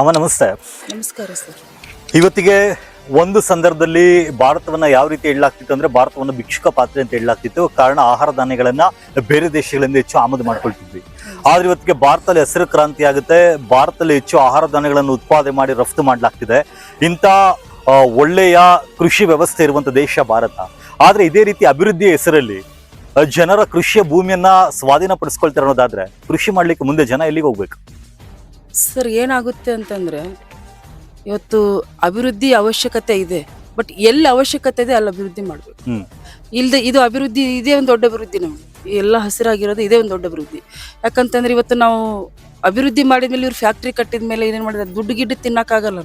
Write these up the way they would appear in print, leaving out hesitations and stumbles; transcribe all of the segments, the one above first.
ಅಮ್ಮ ನಮಸ್ತೆ. ನಮಸ್ಕಾರ ಸರ್. ಇವತ್ತಿಗೆ ಒಂದು ಸಂದರ್ಭದಲ್ಲಿ ಭಾರತವನ್ನ ಯಾವ ರೀತಿ ಹೇಳಲಾಗ್ತಿತ್ತು ಅಂದ್ರೆ ಭಾರತವನ್ನು ಭಿಕ್ಷುಕ ಪಾತ್ರೆ ಅಂತ ಹೇಳಲಾಗ್ತಿತ್ತು. ಕಾರಣ ಆಹಾರ ಧಾನ್ಯಗಳನ್ನ ಬೇರೆ ದೇಶಗಳಿಂದ ಹೆಚ್ಚು ಆಮದು ಮಾಡ್ಕೊಳ್ತಿದ್ವಿ. ಆದ್ರೆ ಇವತ್ತಿಗೆ ಭಾರತದಲ್ಲಿ ಹೆಸರು ಕ್ರಾಂತಿ ಆಗುತ್ತೆ. ಭಾರತದಲ್ಲಿ ಹೆಚ್ಚು ಆಹಾರ ಧಾನ್ಯಗಳನ್ನು ಉತ್ಪಾದನೆ ಮಾಡಿ ರಫ್ತು ಮಾಡಲಾಗ್ತಿದೆ. ಇಂಥ ಒಳ್ಳೆಯ ಕೃಷಿ ವ್ಯವಸ್ಥೆ ಇರುವಂತ ದೇಶ ಭಾರತ. ಆದ್ರೆ ಇದೇ ರೀತಿ ಅಭಿವೃದ್ಧಿಯ ಹೆಸರಲ್ಲಿ ಜನರ ಕೃಷಿಯ ಭೂಮಿಯನ್ನ ಸ್ವಾಧೀನಪಡಿಸ್ಕೊಳ್ತಾರೆ ಅನ್ನೋದಾದ್ರೆ ಕೃಷಿ ಮಾಡ್ಲಿಕ್ಕೆ ಮುಂದೆ ಜನ ಎಲ್ಲಿಗೆ ಹೋಗ್ಬೇಕು ಸರ್? ಏನಾಗುತ್ತೆ ಅಂತಂದ್ರೆ ಇವತ್ತು ಅಭಿವೃದ್ಧಿ ಅವಶ್ಯಕತೆ ಇದೆ, ಬಟ್ ಎಲ್ಲಿ ಅವಶ್ಯಕತೆ ಇದೆ ಅಲ್ಲಿ ಅಭಿವೃದ್ಧಿ ಮಾಡಬೇಕು. ಇಲ್ಲದೆ ಇದು ಅಭಿವೃದ್ಧಿ ಇದೇ ಒಂದು ದೊಡ್ಡ ಅಭಿವೃದ್ಧಿ. ನಮ್ಗೆ ಎಲ್ಲ ಹಸಿರಾಗಿರೋದು ಇದೇ ಒಂದು ದೊಡ್ಡ ಅಭಿವೃದ್ಧಿ. ಯಾಕಂತಂದ್ರೆ ಇವತ್ತು ನಾವು ಅಭಿವೃದ್ಧಿ ಮಾಡಿದ್ಮೇಲೆ ಇವ್ರು ಫ್ಯಾಕ್ಟ್ರಿ ಕಟ್ಟಿದ ಮೇಲೆ ಏನೇನು ಮಾಡಿದ್ರೆ ದುಡ್ಡು ಗಿಡ್ಡು ತಿನ್ನಕ್ಕಾಗಲ್ಲ.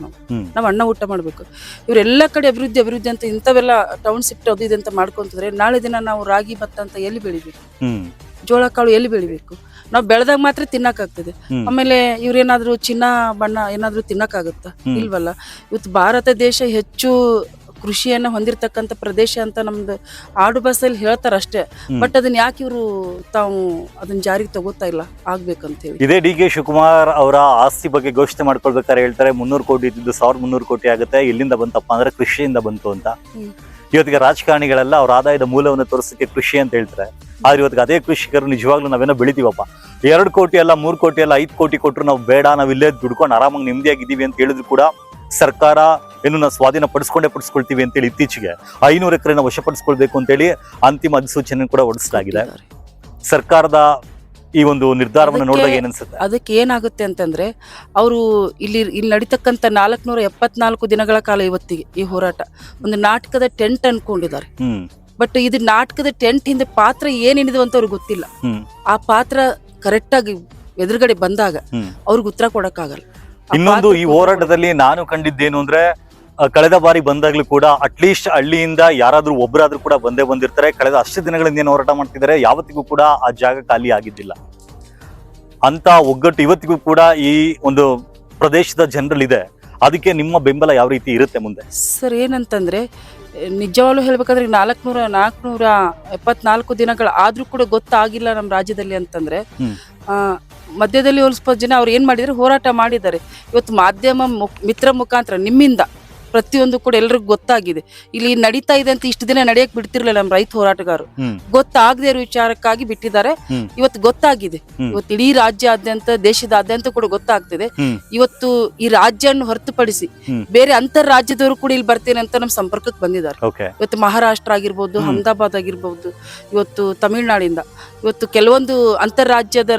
ನಾವು ಅನ್ನ ಊಟ ಮಾಡಬೇಕು. ಇವರೆಲ್ಲ ಕಡೆ ಅಭಿವೃದ್ಧಿ ಅಭಿವೃದ್ಧಿ ಅಂತ ಇಂಥವೆಲ್ಲ ಟೌನ್ಶಿಪ್ ಅದು ಇದು ಅಂತ ಮಾಡ್ಕೊಂತಂದ್ರೆ ನಾಳೆ ದಿನ ನಾವು ರಾಗಿ ಭತ್ತ ಅಂತ ಎಲ್ಲಿ ಬೆಳಿಬೇಕು, ಜೋಳ ಕಾಳು ಎಲ್ಲಿ ಬೆಳಿಬೇಕು? ನಾವು ಬೆಳೆದಾಗ ಮಾತ್ರ ತಿನ್ನಕ್ಕಾಗ್ತದೆ. ಆಮೇಲೆ ಇವ್ರೇನಾದ್ರು ಚಿನ್ನ ಬಣ್ಣ ಏನಾದ್ರು ತಿನ್ನಕ್ಕಾಗತ್ತ? ಇಲ್ವಲ್ಲ. ಇವತ್ತು ಭಾರತ ದೇಶ ಹೆಚ್ಚು ಕೃಷಿಯನ್ನ ಹೊಂದಿರತಕ್ಕಂತ ಪ್ರದೇಶ ಅಂತ ನಮ್ದು ಆಡು ಭಾಷೆಯಲ್ಲಿ ಹೇಳ್ತಾರ ಅಷ್ಟೇ. ಬಟ್ ಅದನ್ನ ಯಾಕೆ ಇವರು ತಾವು ಅದನ್ನ ಜಾರಿಗೆ ತಗೋತಾ ಇಲ್ಲ ಆಗ್ಬೇಕಂತ ಹೇಳಿ. ಇದೇ ಡಿ ಕೆ ಶಿವಕುಮಾರ್ ಅವರ ಆಸ್ತಿ ಬಗ್ಗೆ ಘೋಷಣೆ ಮಾಡ್ಕೊಳ್ಬೇಕಾದ್ರೆ ಹೇಳ್ತಾರೆ 300 ಕೋಟಿ ಇದ್ದಿದ್ದು 1300 ಕೋಟಿ ಆಗುತ್ತೆ. ಎಲ್ಲಿಂದ ಬಂತಪ್ಪ ಅಂದ್ರೆ ಕೃಷಿಯಿಂದ ಬಂತು ಅಂತ. ಇವತ್ತಿಗೆ ರಾಜಕಾರಣಿಗಳೆಲ್ಲ ಅವ್ರ ಆದಾಯದ ಮೂಲವನ್ನು ತೋರಿಸಕ್ಕೆ ಕೃಷಿ ಅಂತ ಹೇಳ್ತಾರೆ. ಆದ್ರೆ ಇವತ್ತಿಗೆ ಅದೇ ಕೃಷಿಕರು ನಿಜವಾಗ್ಲೂ ನಾವೇನೋ ಬೆಳಿತೀವಪ್ಪ, 2 ಕೋಟಿ ಅಲ್ಲ 3 ಕೋಟಿ ಅಲ್ಲ 5 ಕೋಟಿ ಕೊಟ್ಟರು ನಾವು ಬೇಡ, ನಾವ್ ಇಲ್ಲೇ ದುಡ್ಕೊಂಡು ಆರಾಮಾಗಿ ನೆಮ್ಮದಿಯಾಗಿದ್ದೀವಿ ಅಂತ ಹೇಳಿದ್ರು ಕೂಡ ಸರ್ಕಾರ ಏನು ನಾವು ಸ್ವಾಧೀನ ಪಡಿಸ್ಕೊಳ್ತೀವಿ ಅಂತೇಳಿ ಇತ್ತೀಚೆಗೆ 500 ಎಕರೆನ ವಶಪಡಿಸ್ಕೊಳ್ಬೇಕು ಅಂತೇಳಿ ಅಂತಿಮ ಅಧಿಸೂಚನೆ ಕೂಡ ಹೊರಡಿಸಲಾಗಿದೆ. ಸರ್ಕಾರದ ಈ ಒಂದು ನಿರ್ಧಾರವನ್ನು ನೋಡಿದಾಗ ಏನನ್ಸುತ್ತೆ? ಅದಕ್ಕೆ ಏನಾಗುತ್ತೆ ಅಂತಂದ್ರೆ ಅವರು ಇಲ್ಲಿ ನಡೀತಕ್ಕಂತ 474 ದಿನಗಳ ಕಾಲ ಇವತ್ತಿಗೆ ಈ ಹೋರಾಟ ಒಂದು ನಾಟಕದ ಟೆಂಟ್ ಅನ್ಕೊಂಡಿದ್ದಾರೆ. ಬಟ್ ಇದು ನಾಟಕದ ಟೆಂಟ್ ಹಿಂದೆ ಪಾತ್ರ ಏನೇನಿದೆ ಅಂತ ಅವ್ರಿಗೆ ಗೊತ್ತಿಲ್ಲ. ಆ ಪಾತ್ರ ಕರೆಕ್ಟ್ ಆಗಿ ಎದುರುಗಡೆ ಬಂದಾಗ ಅವ್ರಿಗೆ ಉತ್ತರ ಕೊಡಕ್ಕಾಗಲ್ಲ. ಇನ್ನೊಂದು ಈ ಹೋರಾಟದಲ್ಲಿ ನಾನು ಕಂಡಿದ್ದೇನು ಅಂದ್ರೆ ಕಳೆದ ಬಾರಿ ಬಂದಾಗ್ಲೂ ಕೂಡ ಅಟ್ಲೀಸ್ಟ್ ಹಳ್ಳಿಯಿಂದ ಯಾರಾದ್ರೂ ಒಬ್ಬರಾದ್ರೂ ಕೂಡ ಬಂದಿರ್ತಾರೆ. ಕಳೆದ ಅಷ್ಟು ದಿನಗಳಿಂದ ಏನು ಹೋರಾಟ ಮಾಡ್ತಿದ್ದಾರೆ, ಯಾವತ್ತಿಗೂ ಕೂಡ ಆ ಜಾಗ ಖಾಲಿ ಆಗಿದ್ದಿಲ್ಲ. ಅಂತ ಒಗ್ಗಟ್ಟು ಇವತ್ತಿಗೂ ಕೂಡ ಈ ಒಂದು ಪ್ರದೇಶದ ಜನರಲ್ಲಿದೆ. ಅದಕ್ಕೆ ನಿಮ್ಮ ಬೆಂಬಲ ಯಾವ ರೀತಿ ಇರುತ್ತೆ ಮುಂದೆ? ಸರ್ ಏನಂತಂದ್ರೆ ನಿಜವಾಗ್ಲೂ ಹೇಳ್ಬೇಕಾದ್ರೆ 474 ದಿನಗಳ ಆದ್ರೂ ಕೂಡ ಗೊತ್ತಾಗಿಲ್ಲ ನಮ್ಮ ರಾಜ್ಯದಲ್ಲಿ ಅಂತಂದ್ರೆ ಮಧ್ಯದಲ್ಲಿ ಸ್ವಲ್ಪ ಜನ ಅವ್ರು ಏನ್ ಮಾಡಿದ್ರೆ ಹೋರಾಟ ಮಾಡಿದ್ದಾರೆ. ಇವತ್ತು ಮಾಧ್ಯಮ ಮಿತ್ರ ಮುಖಾಂತರ ನಿಮ್ಮಿಂದ ಪ್ರತಿಯೊಂದು ಕೂಡ ಎಲ್ರಿಗೂ ಗೊತ್ತಾಗಿದೆ. ಇಲ್ಲಿ ನಡೀತಾ ಇದೆ ಅಂತ ಇಷ್ಟು ದಿನ ನಡೆಯಕ್ ಬಿಡ್ತಿರ್ಲಿಲ್ಲ ನಮ್ಮ ರೈತ ಹೋರಾಟಗಾರರು. ಗೊತ್ತಾಗದೇ ಇರೋ ವಿಚಾರಕ್ಕಾಗಿ ಬಿಟ್ಟಿದ್ದಾರೆ. ಇವತ್ತು ಗೊತ್ತಾಗಿದೆ. ಇವತ್ತು ಇಡೀ ರಾಜ್ಯಾದ್ಯಂತ ದೇಶದಾದ್ಯಂತ ಕೂಡ ಗೊತ್ತಾಗ್ತಿದೆ. ಇವತ್ತು ಈ ರಾಜ್ಯವನ್ನು ಹೊರತುಪಡಿಸಿ ಬೇರೆ ಅಂತರ್ ರಾಜ್ಯದವರು ಕೂಡ ಇಲ್ಲಿ ಬರ್ತೇನೆ ಅಂತ ನಮ್ ಸಂಪರ್ಕಕ್ಕೆ ಬಂದಿದ್ದಾರೆ. ಇವತ್ತು ಮಹಾರಾಷ್ಟ್ರ ಆಗಿರ್ಬೋದು, ಅಹಮದಾಬಾದ್ ಆಗಿರ್ಬೋದು, ಇವತ್ತು ತಮಿಳುನಾಡಿಂದ ಇವತ್ತು ಕೆಲವೊಂದು ಅಂತರ್ ರಾಜ್ಯದ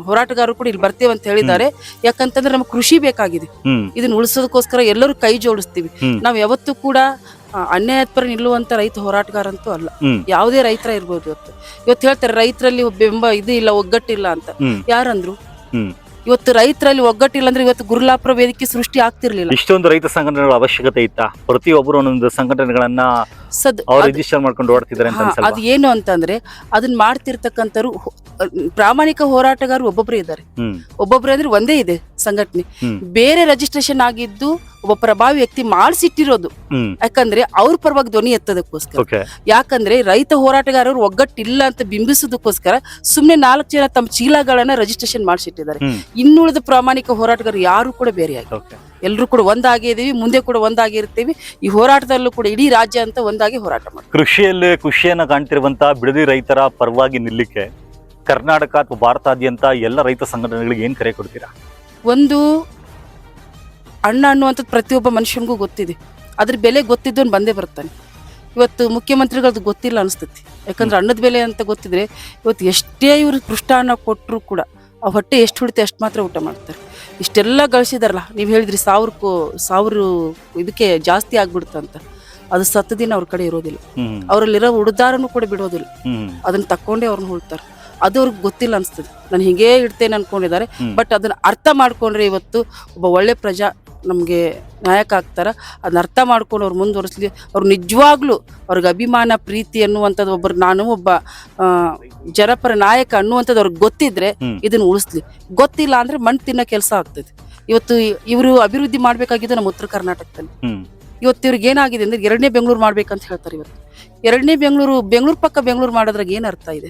ಹೋರಾಟಗಾರರು ಕೂಡ ಇಲ್ಲಿ ಬರ್ತೇವೆ ಅಂತ ಹೇಳಿದ್ದಾರೆ. ಯಾಕಂತಂದ್ರೆ ನಮ್ಗೆ ಕೃಷಿ ಬೇಕಾಗಿದೆ. ಇದನ್ನ ಉಳಿಸೋದಕ್ಕೋಸ್ಕರ ಎಲ್ಲರೂ ಕೈ ಜೋಡಿಸ್ತೀವಿ. ನಾವ್ ಯಾವತ್ತೂ ಕೂಡ ಅನ್ಯಾಯದ ಪರ ನಿಲ್ಲುವಂತ ರೈತ ಹೋರಾಟಗಾರ ಅಂತೂ ಅಲ್ಲ. ಯಾವುದೇ ರೈತರ ಇರ್ಬೋದು. ಇವತ್ತು ಹೇಳ್ತಾರೆ ರೈತರಲ್ಲಿ ಬೆಂಬ ಇದು ಇಲ್ಲ, ಒಗ್ಗಟ್ಟಿಲ್ಲ ಅಂತ. ಯಾರಂದ್ರು? ಇವತ್ತು ರೈತರಲ್ಲಿ ಒಗ್ಗಟ್ಟಿಲ್ಲ ಅಂದ್ರೆ ಇವತ್ತು ಗುರುಲಾಪುರ ವೇದಿಕೆ ಸೃಷ್ಟಿ ಆಗ್ತಿರ್ಲಿಲ್ಲ. ಇಷ್ಟೊಂದು ರೈತ ಸಂಘಟನೆಗಳ ಅವಶ್ಯಕತೆ ಇತ್ತಾ? ಪ್ರತಿಯೊಬ್ಬರು ಒಂದೊಂದು ಸಂಘಟನೆಗಳನ್ನ ರಿಜಿಸ್ಟರ್ ಮಾಡ್ಕೊಂಡು ಓಡ್ತಿದ್ದಾರೆ ಅಂತ. ಅದು ಏನು ಅಂತಂದ್ರೆ ಅದನ್ನ ಮಾಡ್ತಿರ್ತಕ್ಕಂಥವ್ರು ಪ್ರಾಮಾಣಿಕ ಹೋರಾಟಗಾರರು ಒಬ್ಬೊಬ್ರು ಇದ್ದಾರೆ. ಒಬ್ಬೊಬ್ರು ಅಂದ್ರೆ ಒಂದೇ ಇದೆ ಸಂಘಟನೆ. ಬೇರೆ ರಿಜಿಸ್ಟ್ರೇಷನ್ ಆಗಿದ್ದು ಒಬ್ಬ ಪ್ರಭಾವಿ ವ್ಯಕ್ತಿ ಮಾಡಿಸಿಟ್ಟಿರೋದು. ಯಾಕಂದ್ರೆ ಅವ್ರ ಪರವಾಗಿ ಧ್ವನಿ ಎತ್ತದಕ್ಕೋಸ್ಕರ. ಯಾಕಂದ್ರೆ ರೈತ ಹೋರಾಟಗಾರರು ಒಗ್ಗಟ್ಟಿಲ್ಲ ಅಂತ ಬಿಂಬಿಸೋದಕ್ಕೋಸ್ಕರ ಸುಮ್ನೆ 4 ಜನ ತಮ್ಮ ಚೀಲಗಳನ್ನ ರಿಜಿಸ್ಟ್ರೇಷನ್ ಮಾಡಿಸಿಟ್ಟಿದ್ದಾರೆ. ಇನ್ನುಳಿದ ಪ್ರಾಮಾಣಿಕ ಹೋರಾಟಗಾರರು ಯಾರು ಕೂಡ ಬೇರೆಯಾಗಿ ಎಲ್ಲರೂ ಕೂಡ ಒಂದಾಗಿದ್ದೀವಿ, ಮುಂದೆ ಕೂಡ ಒಂದಾಗಿರ್ತೀವಿ. ಈ ಹೋರಾಟದಲ್ಲೂ ಕೂಡ ಇಡೀ ರಾಜ್ಯ ಅಂತ ಒಂದಾಗಿ ಹೋರಾಟ ಮಾಡಿ ಕೃಷಿಯಲ್ಲಿ ಖುಷಿಯನ್ನ ಕಾಣ್ತಿರುವಂತಹ ಬಿಡದಿ ರೈತರ ಪರವಾಗಿ ನಿಲ್ಲಿಕ್ಕೆ ಕರ್ನಾಟಕ ಅಥವಾ ಭಾರತಾದ್ಯಂತ ಎಲ್ಲ ರೈತ ಸಂಘಟನೆಗಳಿಗೆ ಏನ್ ಕರೆ ಕೊಡ್ತೀರಾ? ಒಂದು ಅಣ್ಣ ಅನ್ನುವಂಥದ್ದು ಪ್ರತಿಯೊಬ್ಬ ಮನುಷ್ಯನಿಗೂ ಗೊತ್ತಿದೆ. ಅದ್ರ ಬೆಲೆ ಗೊತ್ತಿದ್ದವನು ಬಂದೇ ಬರ್ತಾನೆ. ಇವತ್ತು ಮುಖ್ಯಮಂತ್ರಿಗಳದ್ದು ಗೊತ್ತಿಲ್ಲ ಅನಿಸ್ತೈತಿ. ಯಾಕಂದ್ರೆ ಅನ್ನದ ಬೆಲೆ ಅಂತ ಗೊತ್ತಿದ್ರೆ ಇವತ್ತು ಎಷ್ಟೇ ಇವ್ರು ಪೃಷ್ಠಾನ್ನ ಕೊಟ್ಟರು ಕೂಡ ಆ ಹೊಟ್ಟೆ ಎಷ್ಟು ಹುಡಿತೆ ಅಷ್ಟು ಮಾತ್ರ ಊಟ ಮಾಡ್ತಾರೆ. ಇಷ್ಟೆಲ್ಲ ಗಳಿಸಿದಾರಲ್ಲ, ನೀವು ಹೇಳಿದ್ರಿ 1000 ಇದಕ್ಕೆ ಜಾಸ್ತಿ ಆಗ್ಬಿಡುತ್ತಂತ. ಅದು ಸತ್ತ ದಿನ ಅವ್ರ ಕಡೆ ಇರೋದಿಲ್ಲ. ಅವರಲ್ಲಿರೋ ಉಡುದಾರನು ಕೂಡ ಬಿಡೋದಿಲ್ಲ. ಅದನ್ನ ತಕ್ಕೊಂಡೇ ಅವ್ರನ್ನ ಹೋಳ್ತಾರೆ. ಅದು ಅವ್ರಿಗೆ ಗೊತ್ತಿಲ್ಲ ಅನ್ಸ್ತದೆ. ನಾನು ಹೀಗೇ ಇಡ್ತೇನೆ ಅನ್ಕೊಂಡಿದ್ದಾರೆ. ಬಟ್ ಅದನ್ನ ಅರ್ಥ ಮಾಡ್ಕೊಂಡ್ರೆ ಇವತ್ತು ಒಬ್ಬ ಒಳ್ಳೆ ಪ್ರಜಾ ನಮ್ಗೆ ನಾಯಕ ಆಗ್ತಾರ. ಅದನ್ನ ಅರ್ಥ ಮಾಡ್ಕೊಂಡು ಅವ್ರು ಮುಂದುವರಿಸ್ಲಿ. ಅವ್ರು ನಿಜವಾಗ್ಲೂ ಅವ್ರಿಗೆ ಅಭಿಮಾನ ಪ್ರೀತಿ ಅನ್ನುವಂಥದ್ದು ನಾನು ಒಬ್ಬ ಜನಪರ ನಾಯಕ ಅನ್ನುವಂಥದ್ದು ಅವ್ರಿಗೆ ಗೊತ್ತಿದ್ರೆ ಇದನ್ನ ಉಳಿಸ್ಲಿ. ಗೊತ್ತಿಲ್ಲ ಅಂದ್ರೆ ಮಣ್ಣು ತಿನ್ನೋ ಕೆಲಸ ಆಗ್ತದೆ. ಇವತ್ತು ಇವರು ಅಭಿವೃದ್ಧಿ ಮಾಡ್ಬೇಕಾಗಿದ್ದು ನಮ್ಮ ಉತ್ತರ ಕರ್ನಾಟಕದಲ್ಲಿ. ಇವತ್ತು ಇವ್ರಿಗೆ ಏನಾಗಿದೆ ಅಂದ್ರೆ 2ನೇ ಬೆಂಗಳೂರು ಮಾಡ್ಬೇಕಂತ ಹೇಳ್ತಾರೆ. ಇವತ್ತು 2ನೇ ಬೆಂಗಳೂರು ಪಕ್ಕ ಬೆಂಗಳೂರು ಮಾಡೋದ್ರಾಗ ಏನ್ ಅರ್ಥ ಇದೆ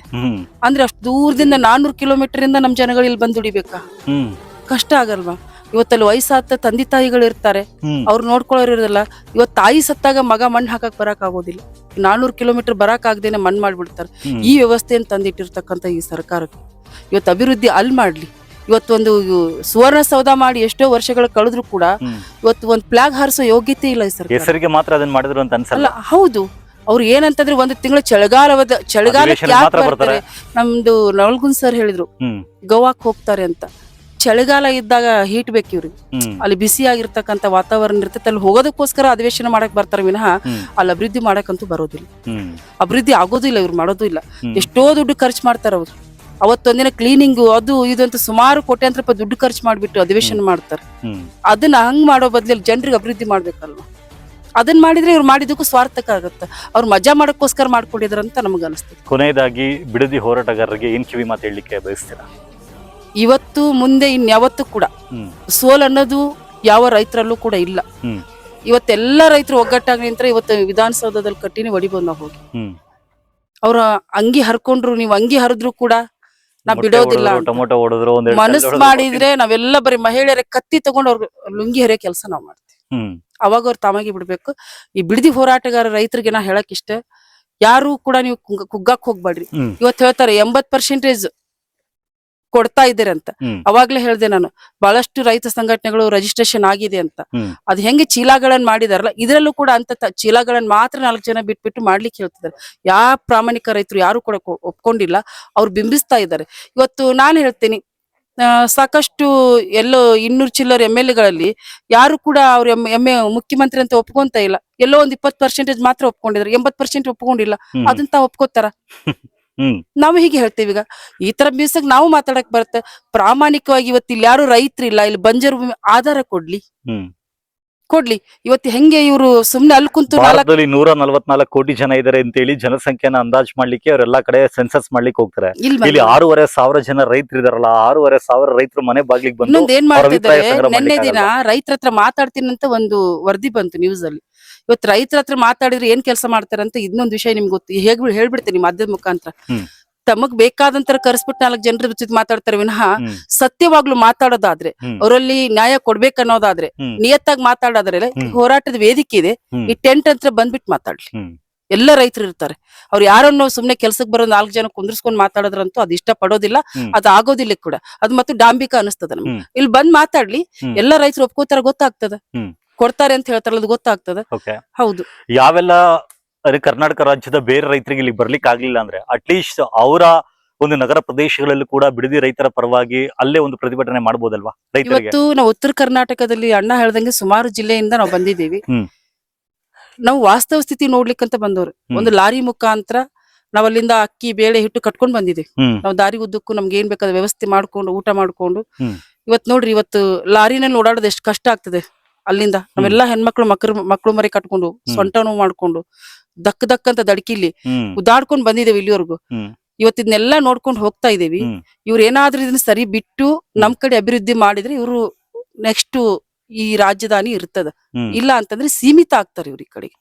ಅಂದ್ರೆ ಅಷ್ಟು ದೂರದಿಂದ 400 ಕಿಲೋಮೀಟರ್ ಇಂದ ನಮ್ ಜನಗಳು ಇಲ್ಲಿ ಬಂದು ದುಡಿಬೇಕಾ? ಕಷ್ಟ ಆಗಲ್ವಾ? ಇವತ್ತಲ್ಲಿ ವಯಸ್ಸಾದ ತಂದೆ ತಾಯಿಗಳು ಇರ್ತಾರೆ, ಅವ್ರು ನೋಡ್ಕೊಳ್ಳೋರು ಇರೋದಿಲ್ಲ. ಇವತ್ತು ತಾಯಿ ಸತ್ತಾಗ ಮಗ ಮಣ್ಣು ಹಾಕಕ್ ಬರಕ್ ಆಗೋದಿಲ್ಲ, 400 ಕಿಲೋಮೀಟರ್ ಬರಕ್ ಆಗದೇನೆ ಮಣ್ಣು ಮಾಡ್ಬಿಡ್ತಾರೆ. ಈ ವ್ಯವಸ್ಥೆಯನ್ನು ತಂದಿಟ್ಟಿರ್ತಕ್ಕಂಥ ಈ ಸರ್ಕಾರಕ್ಕೆ ಇವತ್ತು ಅಭಿವೃದ್ಧಿ ಅಲ್ಲಿ ಮಾಡ್ಲಿ. ಇವತ್ತೊಂದು ಸುವರ್ಣಸೌಧ ಮಾಡಿ ಎಷ್ಟೋ ವರ್ಷಗಳ ಕಳೆದ್ರು ಕೂಡ ಇವತ್ತು ಒಂದು ಫ್ಲಾಗ್ ಹಾರಿಸೋ ಯೋಗ್ಯತೆ ಇಲ್ಲ ಈ ಸರ್ಕಾರ. ಹೆಸರಿಗೆ ಮಾತ್ರ ಅದನ್ನ ಮಾಡಿದ್ರು ಅಂತ ಅನ್ಸಲ್ಲ. ಹೌದು, ಅವ್ರು ಏನಂತಂದ್ರೆ ಒಂದು ತಿಂಗಳು ಚಳಿಗಾಲಕ್ಕೆ ಯಾಕೆ ಬರ್ತಾರೆ? ನಮ್ದು ನವಲ್ಗುಂದ್ ಸರ್ ಹೇಳಿದ್ರು ಗೋವಾಕ್ ಹೋಗ್ತಾರೆ ಅಂತ. ಚಳಿಗಾಲ ಇದ್ದಾಗ ಹೀಟ್ ಬೇಕು ಇವ್ರಿಗೆ, ಅಲ್ಲಿ ಬಿಸಿ ಆಗಿರ್ತಕ್ಕಂಥ ವಾತಾವರಣ ಇರ್ತೈತೆ, ಅಲ್ಲಿ ಹೋಗೋದಕ್ಕೋಸ್ಕರ ಅಧಿವೇಶನ ಮಾಡಕ್ ಬರ್ತಾರೆ ವಿನಃ ಅಲ್ಲಿ ಅಭಿವೃದ್ಧಿ ಮಾಡಕ್ಕಂತೂ ಬರೋದಿಲ್ಲ. ಅಭಿವೃದ್ಧಿ ಆಗೋದಿಲ್ಲ, ಇವ್ರು ಮಾಡೋದು ಇಲ್ಲ. ಎಷ್ಟೋ ದುಡ್ಡು ಖರ್ಚು ಮಾಡ್ತಾರ ಅವ್ರು. ಅವತ್ತೊಂದಿನ ಕ್ಲೀನಿಂಗು ಅದು ಇದು ಅಂತ ಸುಮಾರು ಕೋಟ್ಯಾಂತರ ರೂಪಾಯಿ ದುಡ್ಡು ಖರ್ಚು ಮಾಡ್ಬಿಟ್ಟು ಅಧಿವೇಶನ ಮಾಡ್ತಾರೆ. ಅದನ್ನ ಹಂಗ್ ಮಾಡೋ ಬದ್ಲಿ ಜನರಿಗೆ ಅಭಿವೃದ್ಧಿ ಮಾಡ್ಬೇಕಲ್ವಾ? ಅದನ್ನ ಮಾಡಿದ್ರೆ ಇವ್ರು ಮಾಡಿದಕ್ಕೂ ಸ್ವಾರ್ಥಕ ಆಗುತ್ತೆ. ಅವ್ರು ಮಜಾ ಮಾಡಕ್ಕೋಸ್ಕರ ಮಾಡ್ಕೊಂಡಿದ್ರಂತ ನಮ್ಗೆ ಅನಿಸ್ತದೆ. ಕೊನೆಯದಾಗಿ ಬಿಡದಿ ಹೋರಾಟಗಾರರಿಗೆ ಏನ್ ಕಿವಿ ಮಾತು ಹೇಳಲಿಕ್ಕೆ ಬಯಸ್ತೀರಾ? ಇವತ್ತು ಮುಂದೆ ಇನ್ಯಾವತ್ತೂ ಕೂಡ ಸೋಲ್ ಅನ್ನೋದು ಯಾವ ರೈತರಲ್ಲೂ ಕೂಡ ಇಲ್ಲ. ಇವತ್ತೆಲ್ಲ ರೈತರು ಒಗ್ಗಟ್ಟಾಗಿ ನಿಂತ್ರೆ ಇವತ್ತು ವಿಧಾನಸೌಧದಲ್ಲಿ ಕಟ್ಟಿನಿ ಹೊಡಿಬೋದು ನಾವು ಹೋಗಿ. ಅವ್ರ ಅಂಗಿ ಹರ್ಕೊಂಡ್ರು, ನೀವು ಅಂಗಿ ಹರಿದ್ರು ಕೂಡ ನಾವ್ ಬಿಡೋದಿಲ್ಲ. ಟೊಮೊಟೊ ಹೊಡೆದ್ರು, ಮನಸ್ಸು ಮಾಡಿದ್ರೆ ನಾವೆಲ್ಲ ಬರೀ ಮಹಿಳೆಯರ ಕತ್ತಿ ತಗೊಂಡು ಅವ್ರ ಲುಂಗಿ ಹರಿಯೋ ಕೆಲಸ ನಾವ್ ಮಾಡ್ತೀವಿ. ಅವಾಗ ಅವ್ರು ತಾಮಾಗಿ ಬಿಡ್ಬೇಕು. ಈ ಬಿಡದಿ ಹೋರಾಟಗಾರ ರೈತರಿಗೆ ನಾ ಹೇಳಕ್ ಇಷ್ಟ, ಯಾರು ಕೂಡ ನೀವು ಕುಗ್ಗಕ್ ಹೋಗ್ಬೇಡ್ರಿ. ಇವತ್ತು ಹೇಳ್ತಾರೆ 80% ಕೊಡ್ತಾ ಇದ್ದೀರಿ ಅಂತ. ಅವಾಗ್ಲೇ ಹೇಳ್ದೆ ನಾನು, ಬಹಳಷ್ಟು ರೈತ ಸಂಘಟನೆಗಳು ರಿಜಿಸ್ಟ್ರೇಷನ್ ಆಗಿದೆ ಅಂತ. ಅದ್ ಹೆಂಗೆ ಚೀಲಗಳನ್ನ ಮಾಡಿದಾರಲ್ಲ, ಇದ್ರಲ್ಲೂ ಕೂಡ ಅಂತ ಚೀಲಗಳನ್ನ ಮಾತ್ರ 4 ಜನ ಬಿಟ್ಬಿಟ್ಟು ಮಾಡ್ಲಿಕ್ಕೆ ಹೇಳ್ತಿದ್ದಾರೆ. ಯಾವ ಪ್ರಾಮಾಣಿಕ ರೈತರು ಯಾರು ಕೂಡ ಒಪ್ಕೊಂಡಿಲ್ಲ, ಅವ್ರು ಬಿಂಬಿಸ್ತಾ ಇದ್ದಾರೆ. ಇವತ್ತು ನಾನು ಹೇಳ್ತೀನಿ, ಸಾಕಷ್ಟು ಎಲ್ಲೋ 200 ಚಿಲ್ಲರ್ MLAಗಳಲ್ಲಿ ಯಾರು ಕೂಡ ಅವ್ರ ಮುಖ್ಯಮಂತ್ರಿ ಅಂತ ಒಪ್ಕೊಂತ ಇಲ್ಲ. ಎಲ್ಲೋ ಒಂದು 20% ಮಾತ್ರ ಒಪ್ಕೊಂಡಿದ್ದಾರೆ, 80% ಒಪ್ಕೊಂಡಿಲ್ಲ. ಅದನ್ನ ತಾವ್ ಒಪ್ಕೋತಾರ? ನಾವು ಹೀಗೆ ಹೇಳ್ತೇವೆ. ಈಗ ಈ ತರ ಬೀಸಕ್ ನಾವು ಮಾತಾಡಕ್ ಬರುತ್ತೆ. ಪ್ರಾಮಾಣಿಕವಾಗಿ ಇವತ್ತು ಇಲ್ಲಿ ಯಾರು ರೈತರಿಲ್ಲ, ಇಲ್ಲಿ ಬಂಜರು ಭೂಮಿ ಆಧಾರ ಕೊಡ್ಲಿ. ಇವತ್ತು ಹೆಂಗೆ ಇವರು ಸುಮ್ನೆ ಅಲ್ಲಿ ಕುಂತು 144 ಕೋಟಿ ಜನ ಇದಾರೆ ಅಂತೇಳಿ ಜನಸಂಖ್ಯೆನ ಅಂದಾಜ್ ಮಾಡ್ಲಿಕ್ಕೆ ಅವರೆಲ್ಲಾ ಕಡೆ ಸೆನ್ಸಸ್ ಮಾಡ್ಲಿಕ್ಕೆ ಹೋಗ್ತಾರೆ. ಇಲ್ಲಿ 6,500 ಜನ ರೈತರು ಇದಾರಲ್ಲ, 6,500 ರೈತರು ಮನೆ ಬಾಗ್ಲಿಗೆ ಬಂದು ಇನ್ನೊಂದ್ ಏನ್ ಮಾಡ್ತಿದ್ದಾರೆ, ನಿನ್ನೆ ದಿನ ರೈತರ ಹತ್ರ ಮಾತಾಡ್ತೀನಿ ಅಂತ ಒಂದು ವರದಿ ಬಂತು ನ್ಯೂಸ್ ಅಲ್ಲಿ. ಇವತ್ತು ರೈತರ ಹತ್ರ ಮಾತಾಡಿದ್ರೆ ಏನ್ ಕೆಲಸ ಮಾಡ್ತಾರೆ ಅಂತ ಇನ್ನೊಂದು ವಿಷಯ ನಿಮ್ಗೆ ಗೊತ್ತು, ಹೇಳ್ಬಿಡ್ತೀನಿ ಮಾಧ್ಯಮ ಮುಖಾಂತರ. ತಮಗ್ ಬೇಕಾದಂತರ ಕರೆಸ್ಬಿಟ್ಟು 4 ಜನರ ಜೊತೆ ಮಾತಾಡ್ತಾರೆ ವಿನಃ ಸತ್ಯವಾಗ್ಲು ಮಾತಾಡೋದಾದ್ರೆ, ಅವರಲ್ಲಿ ನ್ಯಾಯ ಕೊಡ್ಬೇಕನ್ನೋದಾದ್ರೆ, ನಿಯತ್ತಾಗಿ ಮಾತಾಡೋದ್ರೆ ಹೋರಾಟದ ವೇದಿಕೆ ಇದೆ, ಈ ಟೆಂಟ್ ಅಂತ ಬಂದ್ಬಿಟ್ಟು ಮಾತಾಡ್ಲಿ. ಎಲ್ಲ ರೈತರು ಇರ್ತಾರೆ, ಅವ್ರು ಯಾರನ್ನೋ ಸುಮ್ನೆ ಕೆಲ್ಸಕ್ಕೆ ಬರೋ 4 ಜನ ಕುಂದ್ರಿಸ್ಕೊಂಡ್ ಮಾತಾಡೋದ್ರಂತೂ ಅದು ಇಷ್ಟ ಪಡೋದಿಲ್ಲ, ಅದು ಆಗೋದಿಲ್ಲ ಕೂಡ. ಅದು ಮತ್ತು ಡಾಂಬಿಕ ಅನಿಸ್ತದ ನಮ್ಗೆ. ಇಲ್ಲಿ ಬಂದ್ ಮಾತಾಡ್ಲಿ, ಎಲ್ಲ ರೈತರು ಒಪ್ಕೋತಾರ, ಗೊತ್ತಾಗ್ತದ, ಕೊಡ್ತಾರೆ ಅಂತ ಹೇಳ್ತಾರಲ್ಲ, ಅದು ಗೊತ್ತಾಗ್ತದ. ಹೌದು, ಯಾವೆಲ್ಲ ಕರ್ನಾಟಕ ರಾಜ್ಯದ ಬೇರೆ ರೈತರಿಗೆ ಇಲ್ಲಿ ಬರ್ಲಿಕ್ಕೆ ಆಗ್ಲಿಲ್ಲ ಅಂದ್ರೆ ಅಟ್ಲೀಸ್ಟ್ ಅವರ ಒಂದು ನಗರ ಪ್ರದೇಶಗಳಲ್ಲೂ ಕೂಡ ಬಿಡದಿ ರೈತರ ಪರವಾಗಿ ಅಲ್ಲೇ ಒಂದು ಪ್ರತಿಭಟನೆ ಮಾಡಬಹುದಲ್ವಾ ರೈತರಿಗೆ? ಇವತ್ತು ನಾವು ಉತ್ತರ ಕರ್ನಾಟಕದಲ್ಲಿ ಅಣ್ಣ ಹೇಳ್ದಂಗೆ ಸುಮಾರು ಜಿಲ್ಲೆಯಿಂದ ನಾವು ಬಂದಿದ್ದೀವಿ. ನಾವು ವಾಸ್ತವ ಸ್ಥಿತಿ ನೋಡ್ಲಿಕ್ಕಂತ ಬಂದವ್ರು. ಒಂದು ಲಾರಿ ಮುಖಾಂತರ ನಾವ್ ಅಲ್ಲಿಂದ ಅಕ್ಕಿ ಬೇಳೆ ಹಿಟ್ಟು ಕಟ್ಕೊಂಡ್ ಬಂದಿದ್ದೀವಿ. ನಾವು ದಾರಿ ಉದ್ದಕ್ಕೂ ನಮ್ಗೆ ಏನ್ ಬೇಕಾದ ವ್ಯವಸ್ಥೆ ಮಾಡ್ಕೊಂಡು ಊಟ ಮಾಡ್ಕೊಂಡು ಇವತ್ತು ನೋಡ್ರಿ, ಇವತ್ತು ಲಾರಿನಲ್ಲಿ ಓಡಾಡೋದು ಎಷ್ಟು ಕಷ್ಟ ಆಗ್ತದೆ. ಅಲ್ಲಿಂದ ನಾವೆಲ್ಲಾ ಹೆಣ್ಮಕ್ಳು ಮಕ್ಳು ಮರಿ ಕಟ್ಕೊಂಡು ಸೊಂಟ ನೋವು ಮಾಡ್ಕೊಂಡು ದಕ್ ಅಂತ ದಡ್ಕಿಲಿ ಉದಾಡ್ಕೊಂಡ್ ಬಂದಿದ್ದೇವೆ ಇಲ್ಲಿವರೆಗೂ. ಇವತ್ತಿದ್ನೆಲ್ಲಾ ನೋಡ್ಕೊಂಡು ಹೋಗ್ತಾ ಇದೀವಿ. ಇವ್ರು ಏನಾದ್ರೂ ಇದನ್ನ ಸರಿ ಬಿಟ್ಟು ನಮ್ ಕಡೆ ಅಭಿವೃದ್ಧಿ ಮಾಡಿದ್ರೆ ಇವ್ರು ನೆಕ್ಸ್ಟ್ ಈ ರಾಜಧಾನಿ ಇರ್ತದ. ಇಲ್ಲ ಅಂತಂದ್ರೆ ಸೀಮಿತ ಆಗ್ತಾರೆ ಇವ್ರ ಈ ಕಡೆಗೆ.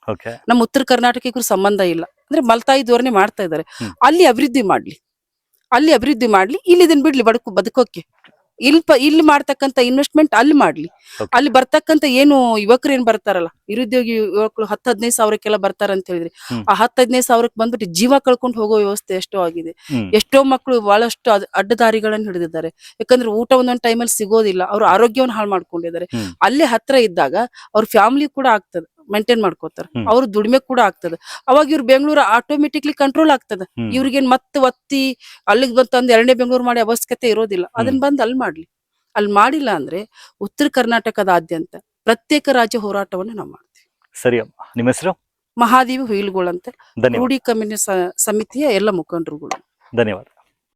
ನಮ್ಮ ಉತ್ತರ ಕರ್ನಾಟಕಕ್ಕೂ ಸಂಬಂಧ ಇಲ್ಲ ಅಂದ್ರೆ ಮಲ್ತಾಯಿ ಧೋರಣೆ ಮಾಡ್ತಾ ಇದಾರೆ. ಅಲ್ಲಿ ಅಭಿವೃದ್ಧಿ ಮಾಡ್ಲಿ, ಇಲ್ಲಿ ಇದನ್ನ ಬಿಡ್ಲಿ ಬದುಕೋಕೆ. ಇಲ್ಲಿ ಮಾಡ್ತಕ್ಕಂತ ಇನ್ವೆಸ್ಟ್ಮೆಂಟ್ ಅಲ್ಲಿ ಮಾಡ್ಲಿ. ಅಲ್ಲಿ ಬರ್ತಕ್ಕಂತ ಏನು ಯುವಕರು ಏನ್ ಬರ್ತಾರಲ್ಲ, ನಿರುದ್ಯೋಗಿ ಯುವಕರು 10-15 ಸಾವಿರಕ್ಕೆಲ್ಲ ಬರ್ತಾರ ಅಂತ ಹೇಳಿದ್ರಿ. ಆ 10-15 ಸಾವಿರಕ್ಕೆ ಬಂದ್ಬಿಟ್ಟು ಜೀವ ಕಳ್ಕೊಂಡು ಹೋಗೋ ವ್ಯವಸ್ಥೆ ಎಷ್ಟೋ ಆಗಿದೆ. ಎಷ್ಟೋ ಮಕ್ಕಳು ಬಹಳಷ್ಟು ಅಡ್ಡದಾರಿಗಳನ್ನು ಹಿಡಿದಿದ್ದಾರೆ. ಯಾಕಂದ್ರೆ ಊಟ ಒಂದೊಂದ್ ಟೈಮಲ್ಲಿ ಸಿಗೋದಿಲ್ಲ, ಅವ್ರ ಆರೋಗ್ಯವನ್ನು ಹಾಳು ಮಾಡ್ಕೊಂಡಿದ್ದಾರೆ. ಅಲ್ಲೇ ಹತ್ರ ಇದ್ದಾಗ ಅವ್ರ ಫ್ಯಾಮಿಲಿ ಕೂಡ ಆಗ್ತದೆ, ಮೇಂಟೈನ್ ಮಾಡ್ಕೋತಾರ, ಅವ್ರ ದುಡಿಮೆ ಕೂಡ ಆಗ್ತದೆ. ಅವಾಗ ಇವ್ರು ಬೆಂಗಳೂರು ಆಟೋಮೆಟಿಕ್ಲಿ ಕಂಟ್ರೋಲ್ ಆಗ್ತದೆ. ಇವ್ರಿಗೇನ್ ಮತ್ತೆ ಒತ್ತಿ ಅಲ್ಲಿಗೆ ಬಂತಂದ್ 2ನೇ ಬೆಂಗಳೂರು ಮಾಡಿ ಅವಶ್ಯಕತೆ ಇರೋದಿಲ್ಲ. ಅದನ್ನ ಬಂದ್ ಅಲ್ಲಿ ಮಾಡ್ಲಿ. ಅಲ್ಲಿ ಮಾಡಿಲ್ಲ ಅಂದ್ರೆ ಉತ್ತರ ಕರ್ನಾಟಕದಾದ್ಯಂತ ಪ್ರತ್ಯೇಕ ರಾಜ್ಯ ಹೋರಾಟವನ್ನು ನಾವು ಮಾಡ್ತೀವಿ. ಸರಿ ಅಮ್ಮ, ನಿಮ್ಮ ಹೆಸರು? ಮಹಾದೇವಿ ಹುಯಿಲ್ಗೋಳಂತೆ, ರೂಢಿ ಕಮ್ಯುನಿಸ್ಟ್ ಸಮಿತಿಯ ಎಲ್ಲ ಮುಖಂಡರುಗಳು. ಧನ್ಯವಾದ.